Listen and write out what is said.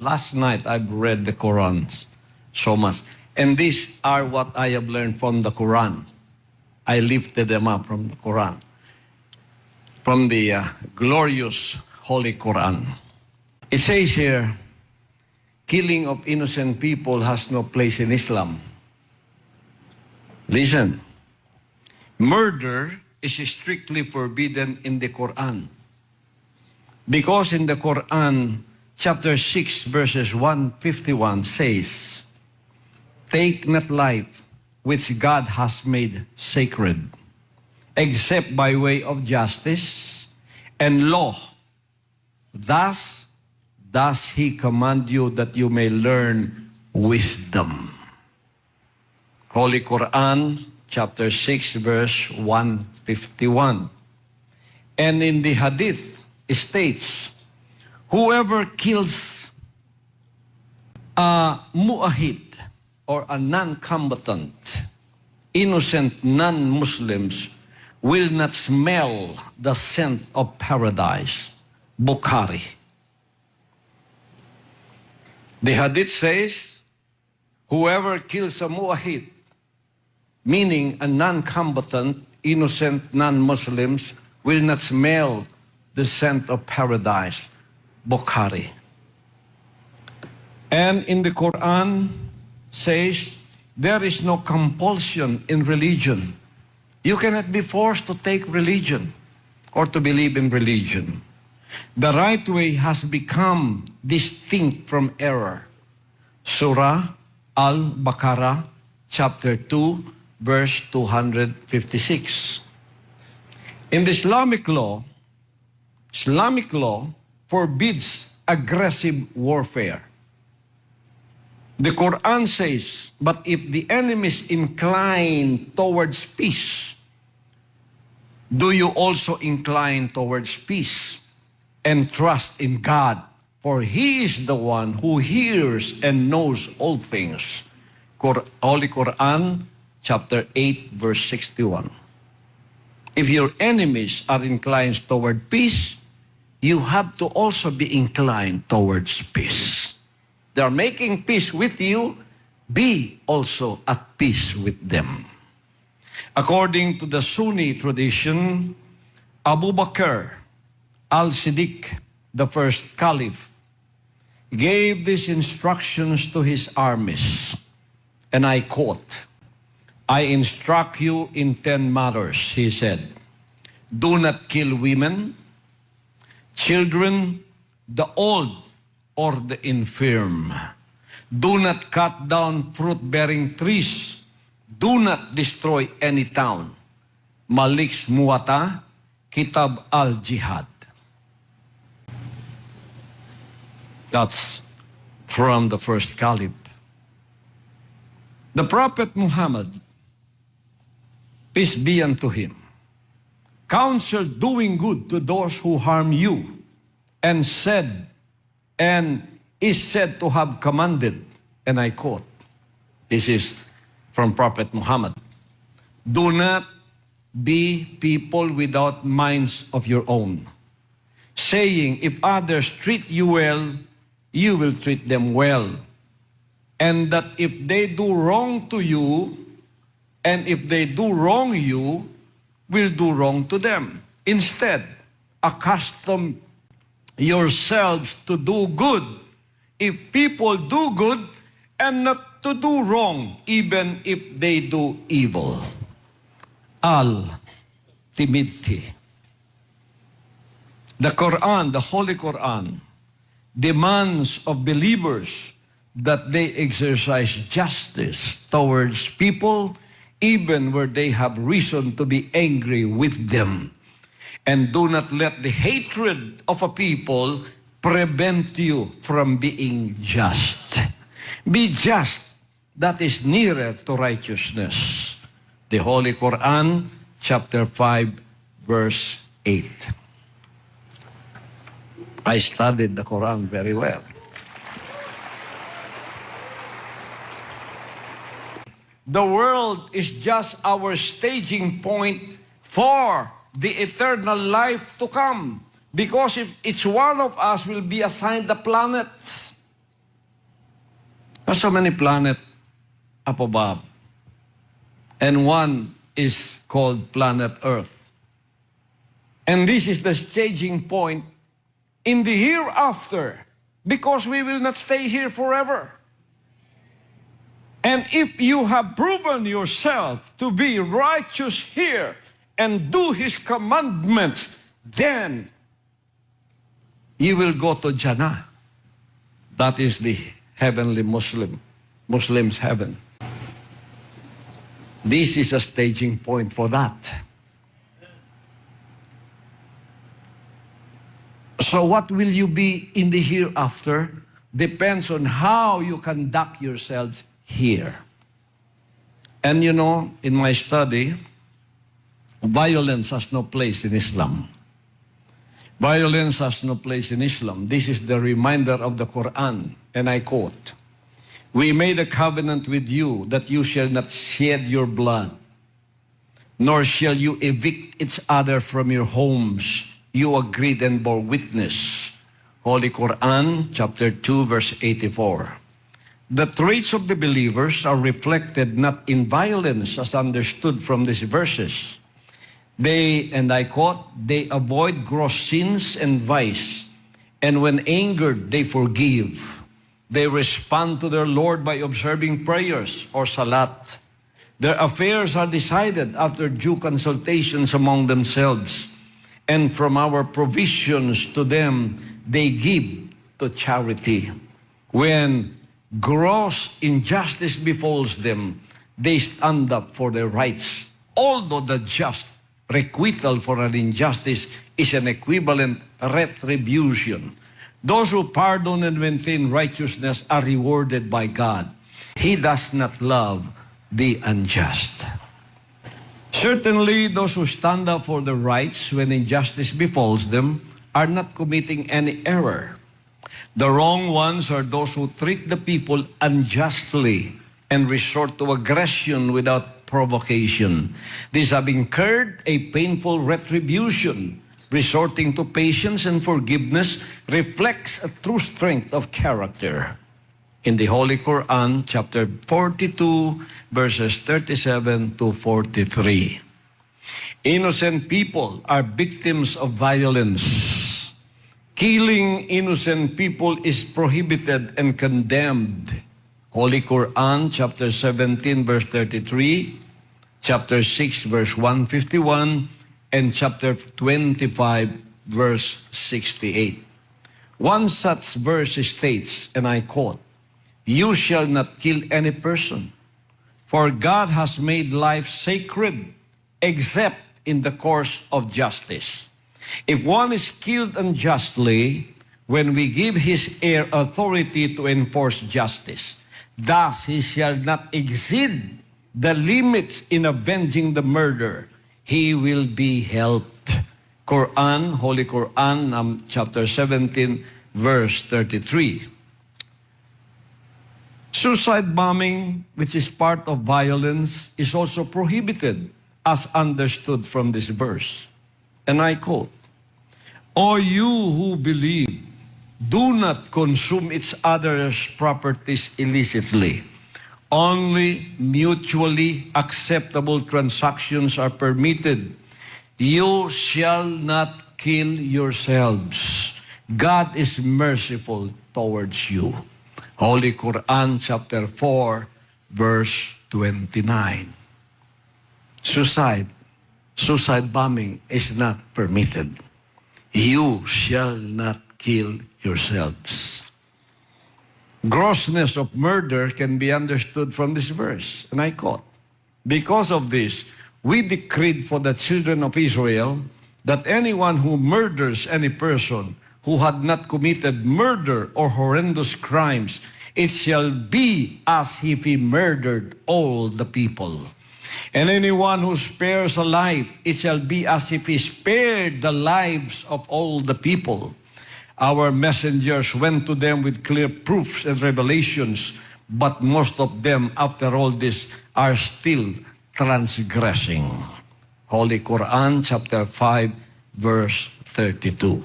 Last night, I've read the Quran so much. And these are what I have learned from the Quran. I lifted them up from the Quran, from the glorious Holy Quran. It says here, killing of innocent people has no place in Islam. Listen, murder is strictly forbidden in the Quran. Because in the Quran, chapter 6, verses 151 says, "Take not life which God has made sacred, except by way of justice and law. Thus does He command you that you may learn wisdom." Holy Quran, chapter 6, verse 151. And in the Hadith, it states, whoever kills a mu'ahid, or a non-combatant, innocent non-Muslims, will not smell the scent of paradise. Bukhari. The Hadith says, whoever kills a mu'ahid, meaning a non-combatant, innocent non-Muslims, will not smell the scent of paradise. Bukhari. And in the Quran says, there is no compulsion in religion. You cannot be forced to take religion or to believe in religion. The right way has become distinct from error. Surah Al-Baqarah, chapter 2, verse 256. In the Islamic law forbids aggressive warfare. The Quran says, but if the enemies incline towards peace, do you also incline towards peace and trust in God? For He is the one who hears and knows all things. Holy Quran, chapter 8, verse 61. If your enemies are inclined toward peace, you have to also be inclined towards peace. They are making peace with you, be also at peace with them. According to the Sunni tradition, Abu Bakr al-Siddiq, the first caliph, gave these instructions to his armies, and I quote, "I instruct you in 10 matters," he said. "Do not kill women, children, the old, or the infirm. Do not cut down fruit-bearing trees. Do not destroy any town." Malik's Muwatta, Kitab al-Jihad. That's from the first caliph. The Prophet Muhammad, peace be unto him, counseled doing good to those who harm you, and is said to have commanded, and I quote, this is from Prophet Muhammad, "Do not be people without minds of your own, saying, if others treat you well, you will treat them well. And that if they do wrong to you, and if they do wrong you, will do wrong to them. Instead, accustom yourselves to do good if people do good, and not to do wrong even if they do evil." Al-Tirmidhi. The Quran, the Holy Quran, demands of believers that they exercise justice towards people even where they have reason to be angry with them. And do not let the hatred of a people prevent you from being just. Be just, that is nearer to righteousness. The Holy Quran, chapter 5, verse 8. I studied the Quran very well. The world is just our staging point for the eternal life to come. Because if each one of us will be assigned the planet, There's so many planets up above. And one is called planet Earth. And this is the staging point in the hereafter, because we will not stay here forever. And if you have proven yourself to be righteous here and do His commandments, then you will go to Jannah. That is the heavenly Muslim's heaven. This is a staging point for that. So what will you be in the hereafter depends on how you conduct yourselves here. And you know, in my study, violence has no place in Islam. Violence has no place in Islam. This is the reminder of the Quran, and I quote, "We made a covenant with you that you shall not shed your blood, nor shall you evict each other from your homes. You agreed and bore witness." Holy Quran, chapter 2, verse 84. The traits of the believers are reflected not in violence as understood from these verses. They, and I quote, "They avoid gross sins and vice, and when angered, they forgive. They respond to their Lord by observing prayers or salat. Their affairs are decided after due consultations among themselves, and from our provisions to them, they give to charity. When gross injustice befalls them, they stand up for their rights, although the just requital for an injustice is an equivalent retribution. Those who pardon and maintain righteousness are rewarded by God. He does not love the unjust." Certainly, those who stand up for their rights when injustice befalls them are not committing any error. The wrong ones are those who treat the people unjustly and resort to aggression without provocation. These have incurred a painful retribution. Resorting to patience and forgiveness reflects a true strength of character. In the Holy Quran, chapter 42, verses 37 to 43. Innocent people are victims of violence. Killing innocent people is prohibited and condemned. Holy Quran, chapter 17, verse 33, chapter 6, verse 151, and chapter 25, verse 68. One such verse states, and I quote, "You shall not kill any person, for God has made life sacred, except in the course of justice. If one is killed unjustly, when we give his heir authority to enforce justice, thus he shall not exceed the limits in avenging the murder. He will be helped." Quran, Holy Quran, chapter 17, verse 33. Suicide bombing, which is part of violence, is also prohibited as understood from this verse. And I quote, "O you who believe, do not consume each other's properties illicitly. Only mutually acceptable transactions are permitted. You shall not kill yourselves. God is merciful towards you." Holy Quran, chapter 4, verse 29. Suicide bombing is not permitted. You shall not kill yourselves. Grossness of murder can be understood from this verse, and I quote, "Because of this, we decreed for the children of Israel that anyone who murders any person who had not committed murder or horrendous crimes, it shall be as if he murdered all the people. And anyone who spares a life, it shall be as if he spared the lives of all the people. Our messengers went to them with clear proofs and revelations, but most of them, after all this, are still transgressing." Holy Quran, chapter 5, verse 32.